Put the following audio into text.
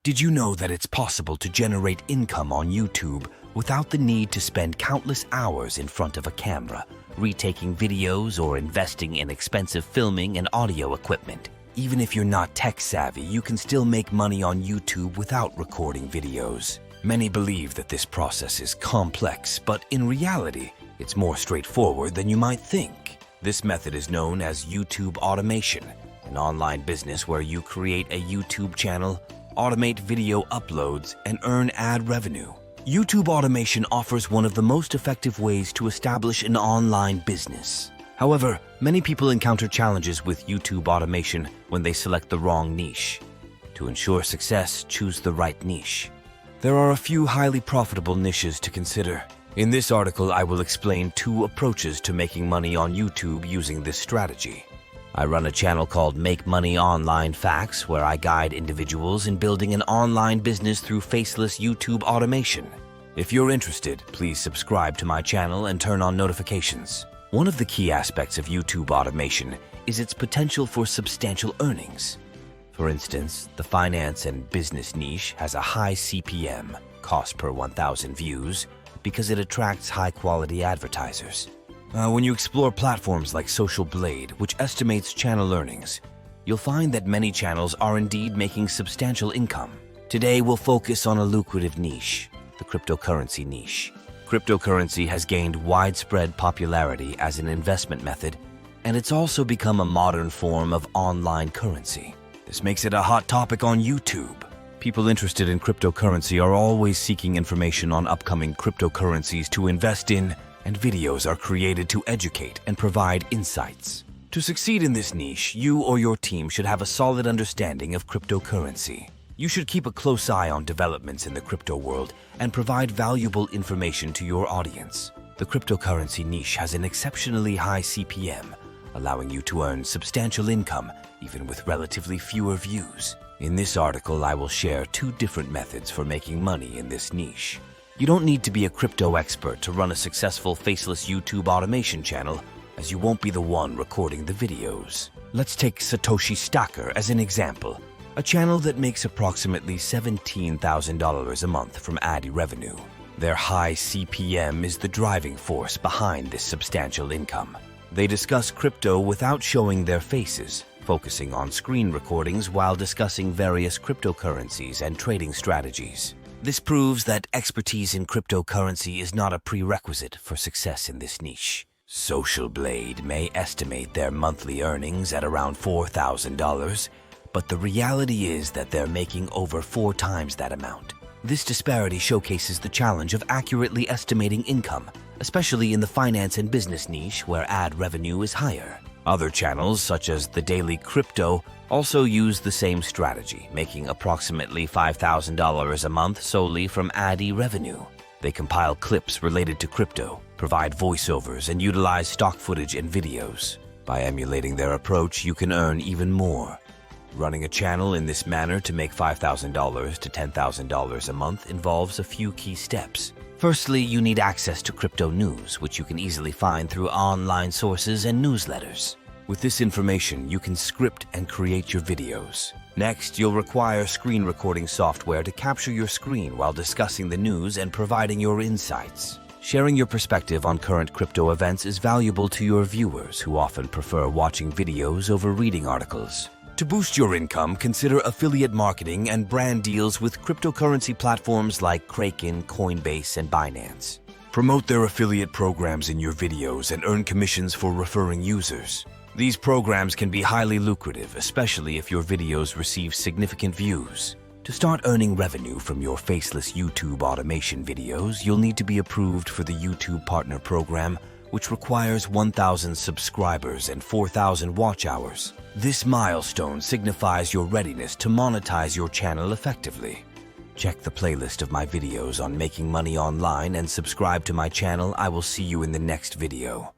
Did you know that it's possible to generate income on YouTube without the need to spend countless hours in front of a camera, retaking videos or investing in expensive filming and audio equipment? Even if you're not tech-savvy, you can still make money on YouTube without recording videos. Many believe that this process is complex, but in reality, it's more straightforward than you might think. This method is known as YouTube automation, an online business where you create a YouTube channel, automate video uploads, and earn ad revenue. YouTube automation offers one of the most effective ways to establish an online business. However, many people encounter challenges with YouTube automation when they select the wrong niche. To ensure success, choose the right niche. There are a few highly profitable niches to consider. In this article, I will explain 2 approaches to making money on YouTube using this strategy. I run a channel called Make Money Online Facts, where I guide individuals in building an online business through faceless YouTube automation. If you're interested, please subscribe to my channel and turn on notifications. One of the key aspects of YouTube automation is its potential for substantial earnings. For instance, the finance and business niche has a high CPM, cost per 1,000 views, because it attracts high-quality advertisers. When you explore platforms like Social Blade, which estimates channel earnings, you'll find that many channels are indeed making substantial income. Today, we'll focus on a lucrative niche, the cryptocurrency niche. Cryptocurrency has gained widespread popularity as an investment method, and it's also become a modern form of online currency. This makes it a hot topic on YouTube. People interested in cryptocurrency are always seeking information on upcoming cryptocurrencies to invest in, and videos are created to educate and provide insights. To succeed in this niche, you or your team should have a solid understanding of cryptocurrency. You should keep a close eye on developments in the crypto world and provide valuable information to your audience. The cryptocurrency niche has an exceptionally high CPM, allowing you to earn substantial income even with relatively fewer views. In this article, I will share 2 different methods for making money in this niche. You don't need to be a crypto expert to run a successful faceless YouTube automation channel, as you won't be the one recording the videos. Let's take Satoshi Stacker as an example, a channel that makes approximately $17,000 a month from ad revenue. Their high CPM is the driving force behind this substantial income. They discuss crypto without showing their faces, focusing on screen recordings while discussing various cryptocurrencies and trading strategies. This proves that expertise in cryptocurrency is not a prerequisite for success in this niche. Social Blade may estimate their monthly earnings at around $4,000, but the reality is that they're making over 4 times that amount. This disparity showcases the challenge of accurately estimating income, especially in the finance and business niche where ad revenue is higher. Other channels, such as The Daily Crypto, also use the same strategy, making approximately $5,000 a month solely from ad revenue. They compile clips related to crypto, provide voiceovers, and utilize stock footage and videos. By emulating their approach, you can earn even more. Running a channel in this manner to make $5,000 to $10,000 a month involves a few key steps. Firstly, you need access to crypto news, which you can easily find through online sources and newsletters. With this information, you can script and create your videos. Next, you'll require screen recording software to capture your screen while discussing the news and providing your insights. Sharing your perspective on current crypto events is valuable to your viewers, who often prefer watching videos over reading articles. To boost your income, consider affiliate marketing and brand deals with cryptocurrency platforms like Kraken, Coinbase, and Binance. Promote their affiliate programs in your videos and earn commissions for referring users. These programs can be highly lucrative, especially if your videos receive significant views. To start earning revenue from your faceless YouTube automation videos, you'll need to be approved for the YouTube Partner Program, which requires 1,000 subscribers and 4,000 watch hours. This milestone signifies your readiness to monetize your channel effectively. Check the playlist of my videos on making money online and subscribe to my channel. I will see you in the next video.